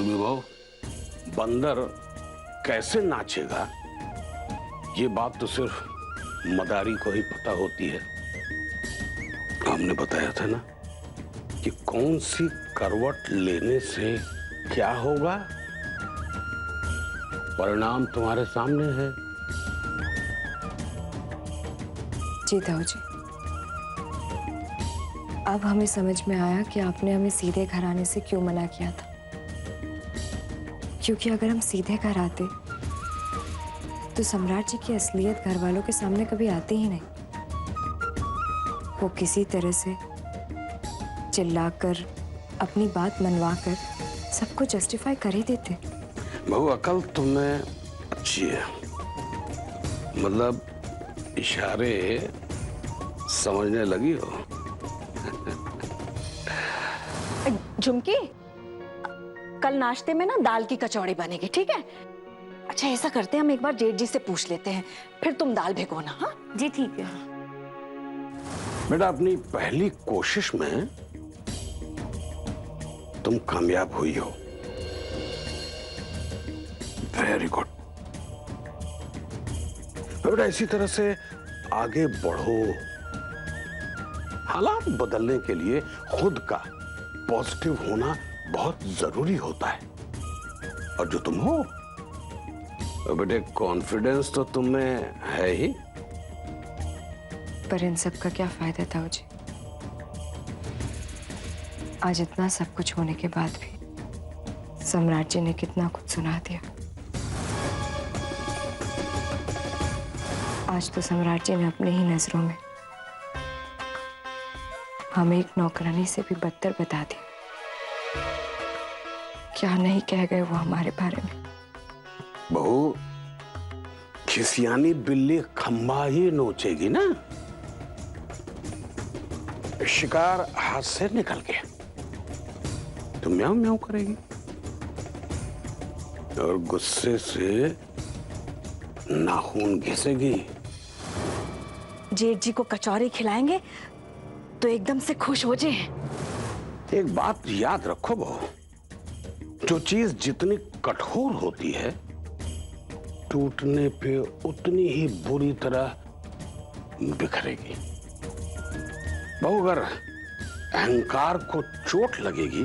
उर्मी बहू, बंदर कैसे नाचेगा ये बात तो सिर्फ मदारी को ही पता होती है। हमने बताया था ना कि कौन सी करवट लेने से क्या होगा, परिणाम तुम्हारे सामने है। जी ताऊ जी, अब हमें समझ में आया कि आपने हमें सीधे घर आने से क्यों मना किया था। क्योंकि अगर हम सीधे घर आते तो सम्राट जी की असलियत घर वालों के सामने कभी आती ही नहीं। वो किसी तरह से चिल्लाकर, अपनी बात मनवाकर सबको जस्टिफाई कर ही देते। बहू, अकल तुम्हें अच्छी है, मतलब इशारे समझने लगी हो। झुमकी, कल नाश्ते में ना दाल की कचौड़ी बनेगी, ठीक है? अच्छा ऐसा करते हैं, हम एक बार जेठ जी से पूछ लेते हैं, फिर तुम दाल भिगोना। हाँ जी ठीक है। बेटा, अपनी पहली कोशिश में तुम कामयाब हुई हो, वेरी गुड। बेटा इसी तरह से आगे बढ़ो। हालात बदलने के लिए खुद का पॉजिटिव होना बहुत जरूरी होता है, और जो तुम हो बेटे, कॉन्फिडेंस तो तुम में है ही। पर इन सब का क्या फायदा ताऊ जी? आज इतना सब कुछ होने के बाद भी सम्राट जी ने कितना कुछ सुना दिया। आज तो सम्राट जी ने अपने ही नजरों में हमें एक नौकरानी से भी बदतर बता दिया। क्या नहीं कह गए वो हमारे बारे में। बहू, खिसियानी बिल्ली खंभा ही नोचेगी ना। शिकार हाथ से निकल गया तो म्याऊं म्याऊं करेगी, और गुस्से से नाखून घिसेगी। जेठ जी को कचौरी खिलाएंगे तो एकदम से खुश हो जाए। एक बात याद रखो बहू, जो चीज जितनी कठोर होती है टूटने पे उतनी ही बुरी तरह बिखरेगी। बहू, अगर अहंकार को चोट लगेगी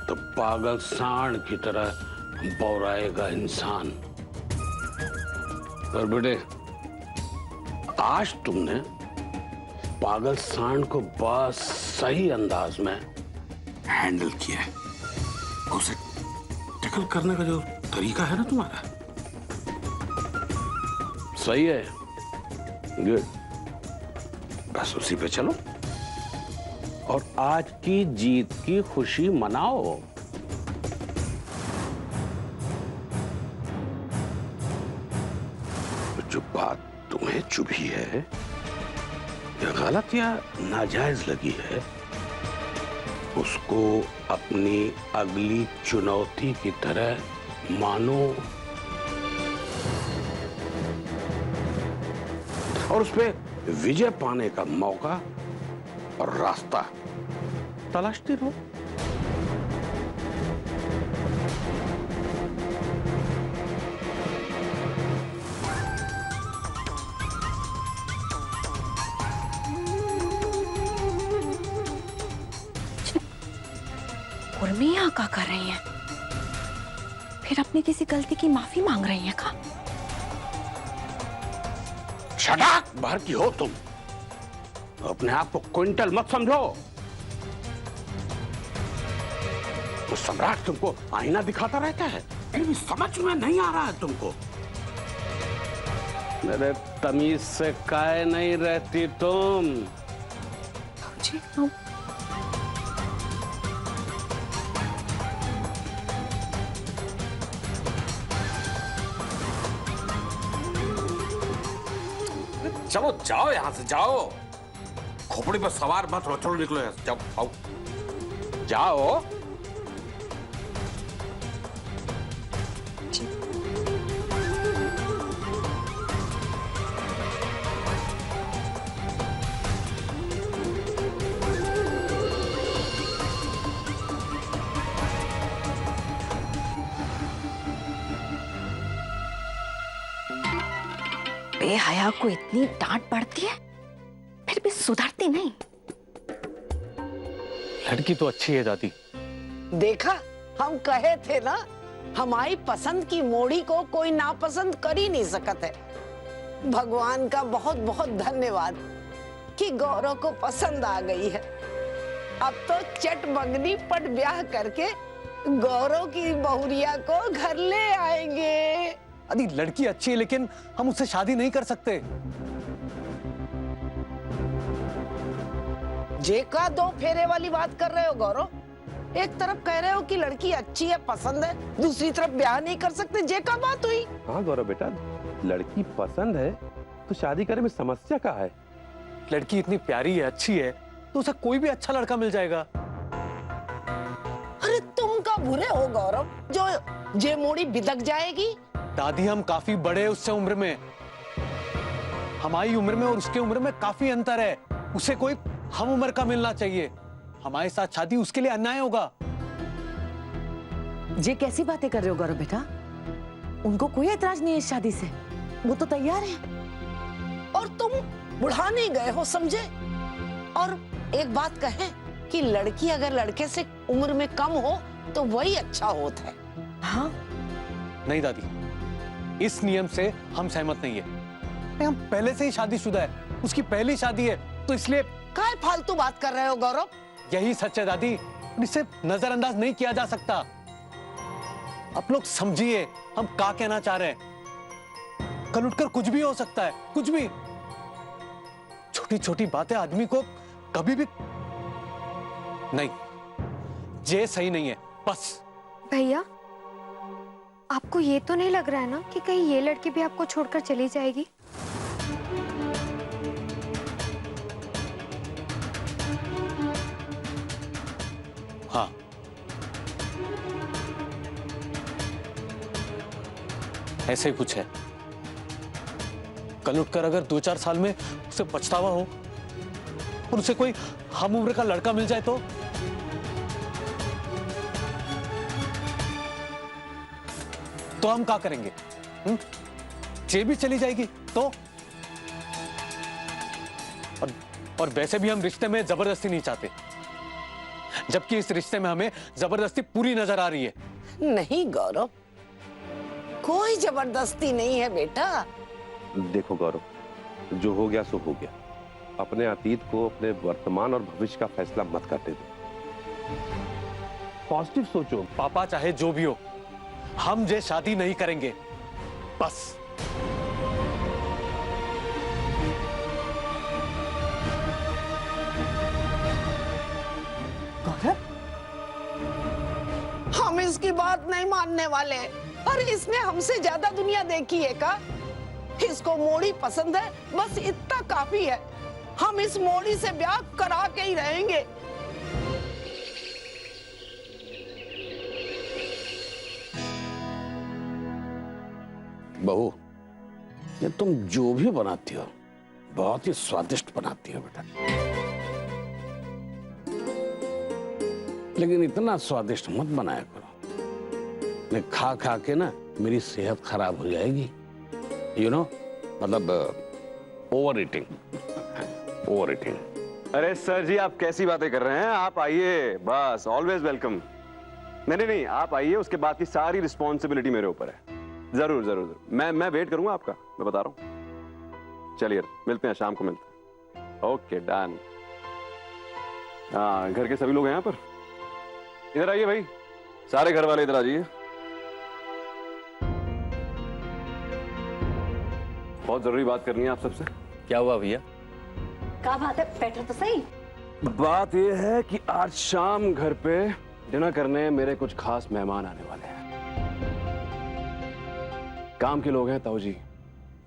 तो पागल सांड की तरह बौराएगा इंसान। पर बेटे, आज तुमने पागल सांड को बस सही अंदाज में हैंडल किया है। उसे टैकल करने का जो तरीका है ना तुम्हारा, सही है, गुड। बस उसी पे चलो और आज की जीत की खुशी मनाओ। जो बात तुम्हें चुभी है या गलत या नाजायज लगी है, उसको अपनी अगली चुनौती की तरह मानो और उस पे विजय पाने का मौका और रास्ता तलाशती रहो। उर्मी यहाँ क्या कर रही हैं? फिर अपनी किसी गलती की माफी मांग रही हैं का? शटाक भर की हो तुम, अपने आप को क्विंटल मत समझो। तो सम्राट तुमको आईना दिखाता रहता है, फिर भी समझ में नहीं आ रहा है तुमको। मेरे तमीज से काहे नहीं रहती तुम? जी हाँ। चलो जाओ, यहां से जाओ। खोपड़ी पर सवार मत हो, चलो निकलो यहां से, जाओ आओ जाओ। बेहया को इतनी डांट पड़ती है, फिर भी सुधरती नहीं। लड़की तो अच्छी है दादी। देखा, हम कहे थे ना, हमारी पसंद की मोड़ी को कोई नापसंद कर ही नहीं सकत है। भगवान का बहुत बहुत धन्यवाद कि गौरव को पसंद आ गई है। अब तो चट मंगनी पट ब्याह करके गौरव की बहुरिया को घर ले आएंगे। दादी लड़की अच्छी है लेकिन हम उससे शादी नहीं कर सकते। जे का दो फेरे वाली बात कर रहे हो गौरव? एक तरफ कह रहे हो कि लड़की अच्छी है, पसंद है, दूसरी तरफ ब्याह नहीं कर सकते। जे का बात हुई? हाँ गौरव बेटा, लड़की पसंद है तो शादी करने में समस्या क्या है? लड़की इतनी प्यारी है, अच्छी है, तो उसे कोई भी अच्छा लड़का मिल जाएगा। अरे तुम का बुरे हो गौरव, जो जे मोड़ी बिदक जाएगी। दादी हम काफी बड़े हैं उससे उम्र में। हमारी उम्र में और उसके उम्र में काफी अंतर है। उसे कोई हम उम्र का मिलना चाहिए। हमारे साथ शादी उसके लिए अन्याय होगा। ये कैसी बातें कर रहे हो गौरव बेटा? उनको कोई एतराज नहीं है इस शादी से, वो तो तैयार है। और तुम बुढ़ा नहीं गए हो, समझे? और एक बात कहें कि लड़की अगर लड़के से उम्र में कम हो तो वही अच्छा होता है। हाँ? नहीं दादी, इस नियम से हम सहमत नहीं है। हम पहले से ही शादीशुदा है, उसकी पहली शादी है, तो इसलिए काय फालतू बात कर रहे हो गौरव? यही सच है दादी, इसे नजरअंदाज नहीं किया जा सकता। आप लोग समझिए हम क्या कहना चाह रहे हैं। कल उठकर कुछ भी हो सकता है, कुछ भी। छोटी छोटी बातें आदमी को कभी भी नहीं, ये सही नहीं है। बस भैया, आपको ये तो नहीं लग रहा है ना कि कहीं ये लड़की भी आपको छोड़कर चली जाएगी? हाँ, ऐसे ही कुछ है। कल उठकर अगर 2-4 साल में उसे पछतावा हो और उसे कोई हम उम्र का लड़का मिल जाए तो हम क्या करेंगे? जे भी चली जाएगी तो? और वैसे भी हम रिश्ते में जबरदस्ती नहीं चाहते, जबकि इस रिश्ते में हमें जबरदस्ती पूरी नजर आ रही है। नहीं गौरव, कोई जबरदस्ती नहीं है बेटा। देखो गौरव, जो हो गया सो हो गया। अपने अतीत को अपने वर्तमान और भविष्य का फैसला मत करते दो। पॉजिटिव सोचो। पापा चाहे जो भी हो, हम ये शादी नहीं करेंगे, बस। गौरव, हम इसकी बात नहीं मानने वाले। अरे इसने हमसे ज्यादा दुनिया देखी है का? इसको मोड़ी पसंद है, बस इतना काफी है। हम इस मोड़ी से ब्याह करा के ही रहेंगे। बहू, ये तुम जो भी बनाती हो बहुत ही स्वादिष्ट बनाती हो बेटा, लेकिन इतना स्वादिष्ट मत बनाया करो। मैं खा खा के ना मेरी सेहत खराब हो जाएगी। यू नो, मतलब ओवर ईटिंग। Over eating. अरे सर जी, आप कैसी बातें कर रहे हैं? आप आइए, बस ऑलवेज वेलकम। नहीं, आप आइए, उसके बाद की सारी रिस्पॉन्सिबिलिटी मेरे ऊपर है। जरूर जरूर, मैं वेट करूंगा आपका, मैं बता रहा हूँ। चलिए मिलते हैं, शाम को मिलते हैं। Okay done. हाँ, घर के सभी लोग हैं यहाँ पर? इधर आइए भाई, सारे घर वाले इधर आ जाइए। बहुत जरूरी बात करनी है आप सबसे। क्या हुआ भैया? क्या बात है, बैठो तो सही। बात यह है कि आज शाम घर पे डिनर करने मेरे कुछ खास मेहमान आने वाले हैं। काम के लोग हैं ताऊ जी।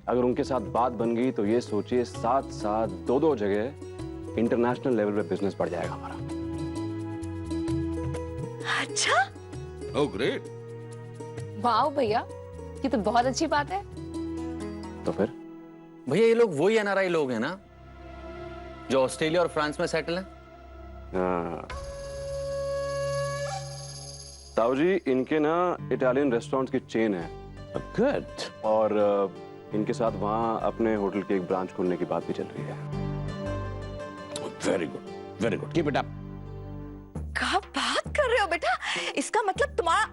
अगर उनके साथ बात बन गई तो ये सोचिए साथ साथ 2-2 जगह इंटरनेशनल लेवल पे बिजनेस बढ़ जाएगा हमारा। अच्छा? Oh great. वाह भैया, ये तो बहुत अच्छी बात है। तो फिर भैया ये लोग वही एनआरआई लोग हैं ना जो ऑस्ट्रेलिया और फ्रांस में सेटल हैं? हाँ। ताऊ जी, इनके ना इटालियन रेस्टोरेंट्स की चेन है। गुड। और इनके साथ वहाँ अपने होटल के एक ब्रांच खोलने की बात भी चल रही है। Very good keep it up. क्या बात कर रहे हो बेटा? इसका मतलब तुम्हारा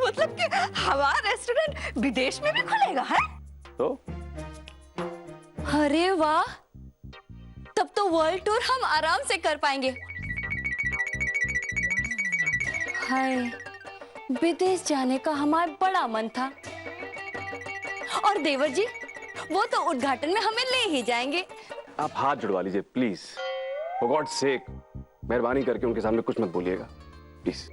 मतलब कि हमारा रेस्टोरेंट विदेश में भी खुलेगा है? तो अरे वाह, तब तो वर्ल्ड टूर हम आराम से कर पाएंगे। हाय, विदेश जाने का हमारा बड़ा मन था। और देवर जी, वो तो उद्घाटन में हमें ले ही जाएंगे। आप हाथ जुड़वा लीजिए प्लीज, फॉर गॉड सेक। मेहरबानी करके उनके सामने कुछ मत बोलिएगा प्लीज।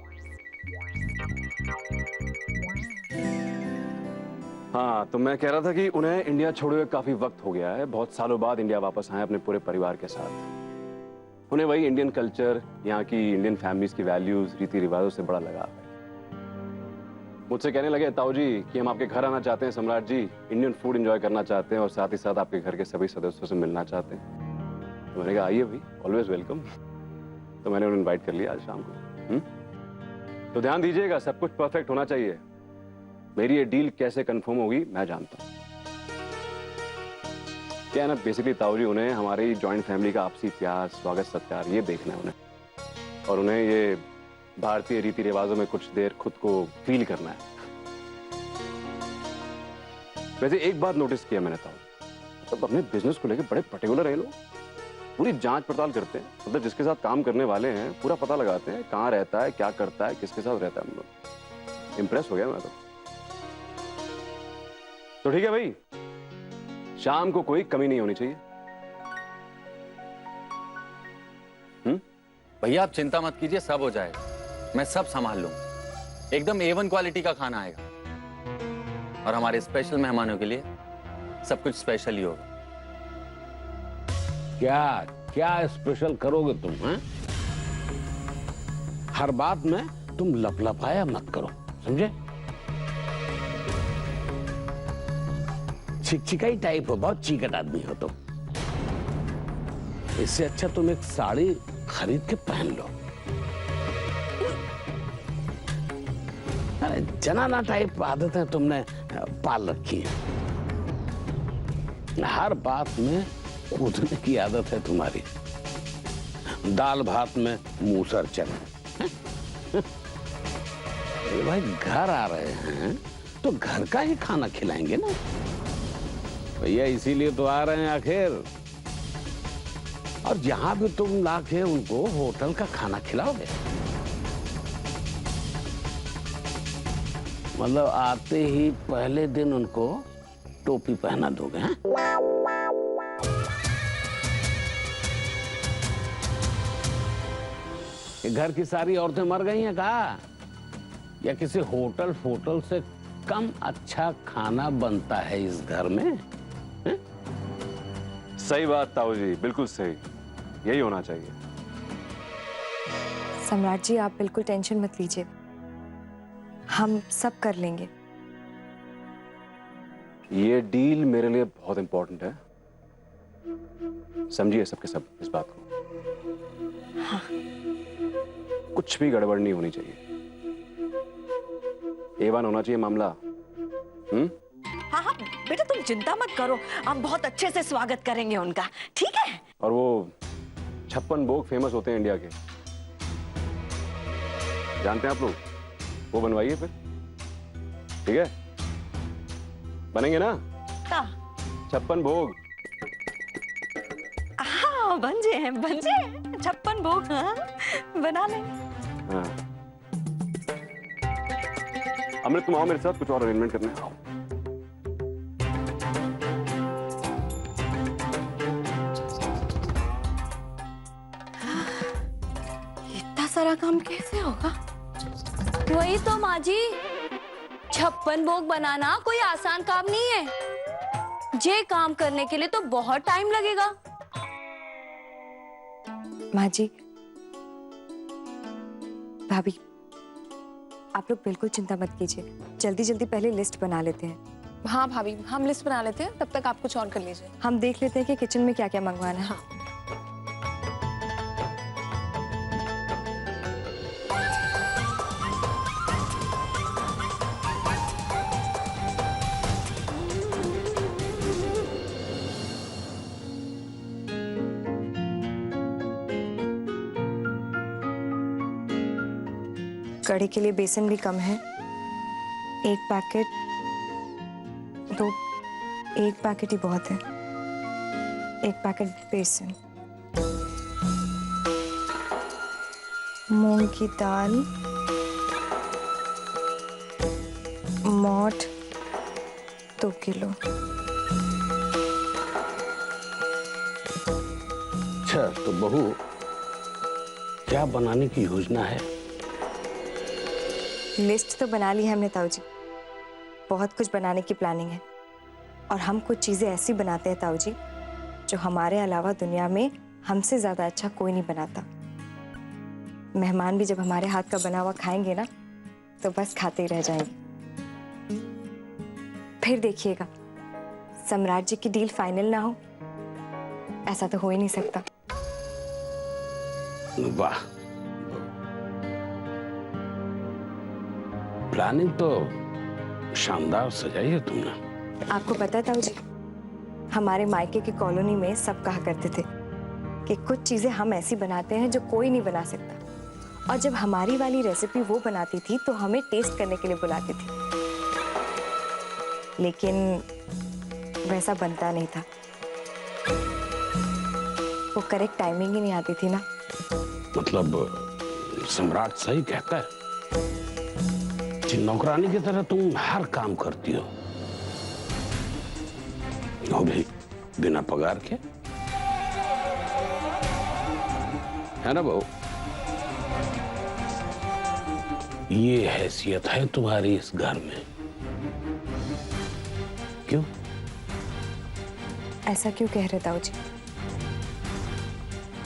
हाँ, तो मैं कह रहा था कि उन्हें इंडिया छोड़े हुए काफी वक्त हो गया है। बहुत सालों बाद इंडिया वापस आए अपने पूरे परिवार के साथ। उन्हें वही इंडियन कल्चर, यहाँ की इंडियन फैमिलीज की वैल्यूज, रीति रिवाजों से बड़ा लगाव है। मुझसे कहने लगे ताऊ जी कि हम आपके घर आना चाहते हैं सम्राट जी, इंडियन फूड एंजॉय करना चाहते हैं और साथ ही साथ आपके घर के सभी सदस्यों से मिलना चाहते हैं। तो मैंने कहा आइए भाई, ऑलवेज वेलकम। तो मैंने उन्हें इनवाइट कर लिया आज शाम को। तो ध्यान दीजिएगा, सब कुछ परफेक्ट होना चाहिए। मेरी ये डील कैसे कंफर्म होगी मैं जानता हूँ। क्या है ना, बेसिकली ताऊ जी उन्हें हमारी जॉइंट फैमिली का आपसी प्यार, स्वागत, सत्कार ये देखना है उन्हें, और उन्हें ये भारतीय रीति रिवाजों में कुछ देर खुद को फील करना है। वैसे एक बात नोटिस किया मैंने ताऊ, तो अपने बिजनेस को लेकर बड़े पर्टिकुलर हैं लोग। पूरी जांच पड़ताल करते हैं, मतलब जिसके साथ काम करने वाले हैं पूरा पता लगाते हैं, कहाँ रहता है, क्या करता है, किसके साथ रहता है। हम लोग इंप्रेस हो गया मैं तो ठीक है भाई, शाम को कोई कमी नहीं होनी चाहिए। भैया आप चिंता मत कीजिए, सब हो जाएगा, मैं सब संभाल लूंगा। एकदम A1 क्वालिटी का खाना आएगा और हमारे स्पेशल मेहमानों के लिए सब कुछ स्पेशल ही होगा। क्या क्या स्पेशल करोगे तुम हैं? हर बात में तुम लपलपाया मत करो, समझे? चिकचिकाई टाइप हो, बहुत चीकट आदमी हो तुम। इससे अच्छा तुम एक साड़ी खरीद के पहन लो। अरे जनाना टाइप आदतें तुमने पाल रखी है। हर बात में कूदने की आदत है तुम्हारी। दाल भात में मूसर चने। भाई घर आ रहे हैं तो घर का ही खाना खिलाएंगे ना भैया, इसीलिए तो आ रहे हैं आखिर। और जहां भी तुम लाके उनको होटल का खाना खिलाओगे, मतलब आते ही पहले दिन उनको टोपी पहना दोगे हैं? घर की सारी औरतें मर गई हैं कहा, या किसी होटल फोटल से कम अच्छा खाना बनता है इस घर में? सही बात ताऊ जी, बिल्कुल सही, यही होना चाहिए। सम्राट जी आप बिल्कुल टेंशन मत लीजिए, हम सब कर लेंगे। ये डील मेरे लिए बहुत इंपॉर्टेंट है, समझिए सबके सब इस बात को। हाँ। कुछ भी गड़बड़ नहीं होनी चाहिए, A1 होना चाहिए मामला। हाँ हाँ बेटा तुम चिंता मत करो, हम बहुत अच्छे से स्वागत करेंगे उनका, ठीक है? और वो 56 भोग फेमस होते हैं इंडिया के, जानते हैं आप लोग, वो बनवाइए फिर, ठीक है? बनेंगे ना? हाँ 56 भोग। हाँ बन जाए 56 भोग, हाँ बना लेंगे। हाँ अमृत तुम आओ मेरे साथ, कुछ और अरेंजमेंट करने आओ। इतना सारा काम कैसे होगा? वही तो माँ जी, 56 भोग बनाना कोई आसान काम नहीं है। ये काम करने के लिए तो बहुत टाइम लगेगा। माँ जी, भाभी, आप लोग बिल्कुल चिंता मत कीजिए, जल्दी जल्दी पहले लिस्ट बना लेते हैं। हाँ भाभी, हम लिस्ट बना लेते हैं, तब तक आप कुछ और कर लीजिए। हम देख लेते हैं कि किचन में क्या क्या मंगवाना है। हाँ। कढ़ी के लिए बेसन भी कम है। एक पैकेट ही बहुत है। एक पैकेट बेसन, मूंग की दाल, मोठ 2 किलो। अच्छा तो बहू, क्या बनाने की योजना है? लिस्ट तो बना ली है हमने ताऊ जी। बहुत कुछ बनाने की प्लानिंग है और हम कुछ चीजें ऐसी बनाते हैं ताऊ जी जो हमारे अलावा दुनिया में हमसे ज्यादा अच्छा कोई नहीं बनाता। मेहमान भी जब हमारे हाथ का बना हुआ खाएंगे ना तो बस खाते ही रह जाएंगे। फिर देखिएगा, सम्राट जी की डील फाइनल ना हो, ऐसा तो हो ही नहीं सकता। वाह, प्लानिंग तो शानदार सजाई है तुमने। आपको पता है ताऊ जी, हमारे मायके की कॉलोनी में सब कहा करते थे कि कुछ चीजें हम ऐसी बनाते हैं जो कोई नहीं बना सकता, और जब हमारी वाली रेसिपी वो बनाती थी तो हमें टेस्ट करने के लिए बुलाती थी, लेकिन वैसा बनता नहीं था। वो करेक्ट टाइमिंग ही नहीं आती थी ना। मतलब सम्राट सही कहता है कि नौकरानी की तरह तुम हर काम करती हो, वो भी बिना पगार के, है ना बहू? ये हैसियत है तुम्हारी इस घर में। क्यों? ऐसा क्यों कह रहे ताऊ जी?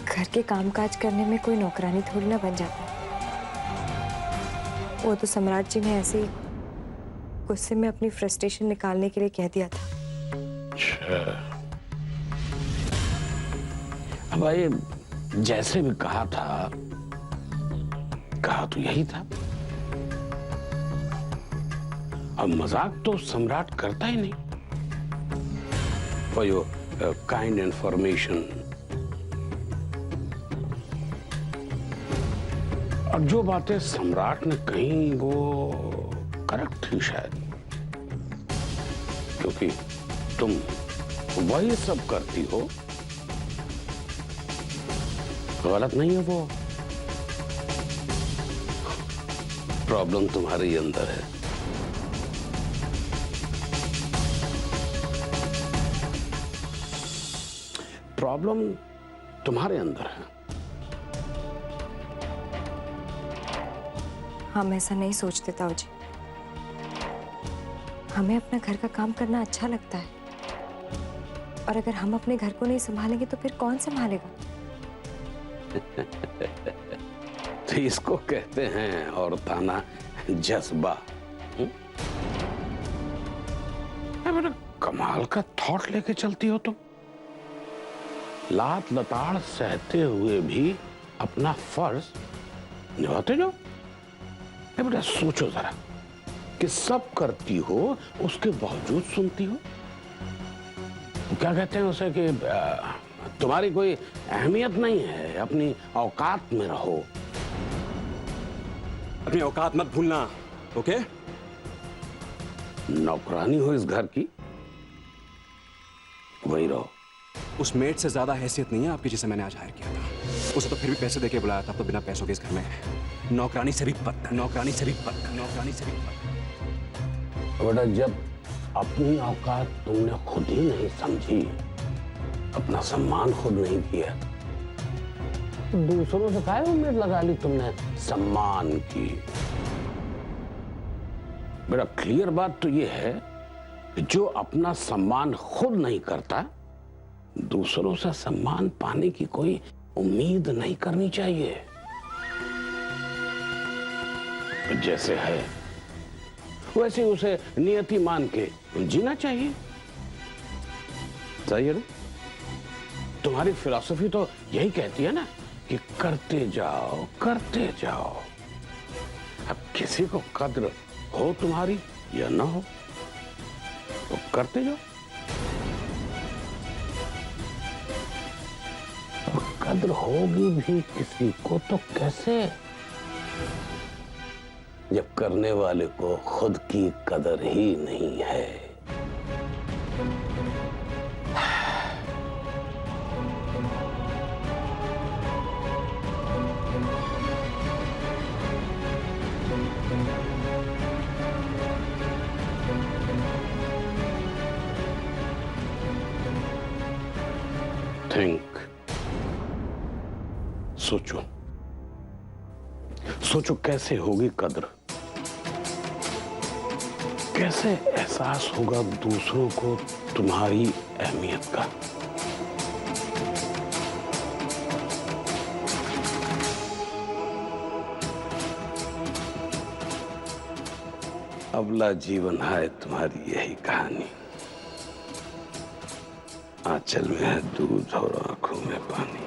घर के कामकाज करने में कोई नौकरानी थोड़ी ना बन जाता है। वो तो सम्राट जी ने ऐसे ही गुस्से में अपनी फ्रस्ट्रेशन निकालने के लिए कह दिया था। अब भाई जैसे भी कहा तो यही था। अब मजाक तो सम्राट करता ही नहीं। फॉर योर काइंड इंफॉर्मेशन, और जो बातें सम्राट ने कही वो करेक्ट थी शायद, क्योंकि तुम वही सब करती हो। गलत नहीं है वो। प्रॉब्लम तुम्हारे अंदर है। प्रॉब्लम तुम्हारे अंदर है। हम ऐसा नहीं सोचते ताऊ जी। हमें अपना घर का काम करना अच्छा लगता है, और अगर हम अपने घर को नहीं संभालेंगे तो फिर कौन संभालेगा? तो इसको कहते हैं औरताना जज्बा। बेटा कमाल का थॉट लेके चलती हो तुम। लात लताड़ सहते हुए भी अपना फर्ज निभाते जाओ। बेटा सोचो जरा कि सब करती हो उसके बावजूद सुनती हो। क्या कहते हैं उसे कि तुम्हारी कोई अहमियत नहीं है, अपनी औकात में रहो। अपनी औकात मत भूलना, ओके? नौकरानी हो इस घर की, वही रहो। उस मेड से ज्यादा हैसियत नहीं है आपकी जिसे मैंने आज हायर किया था। उसे तो फिर भी पैसे देके बुलाया था, अब तो बिना पैसों के इस घर में है। नौकरानी से भी बदतर, नौकरानी से भी बदतर, नौकरानी से भी बदतर। बेटा जब अपनी औकात तुमने खुद ही नहीं समझी, अपना सम्मान खुद नहीं दिया, तो दूसरों से काहे उम्मीद लगा ली तुमने सम्मान की? बेटा क्लियर बात तो ये है कि जो अपना सम्मान खुद नहीं करता, दूसरों से सम्मान पाने की कोई उम्मीद नहीं करनी चाहिए। जैसे है वैसे उसे नियति मान के जीना चाहिए। सही है ना? तुम्हारी फिलॉसफी तो यही कहती है ना कि करते जाओ करते जाओ। अब किसी को कद्र हो तुम्हारी या ना हो तो करते जाओ। अब कद्र होगी भी किसी को तो कैसे? जब करने वाले को खुद की कदर ही नहीं है। थिंक, सोचो सोचो कैसे होगी कद्र, कैसे एहसास होगा दूसरों को तुम्हारी अहमियत का। अबला जीवन है तुम्हारी यही कहानी। आंचल में है दूध और आंखों में पानी।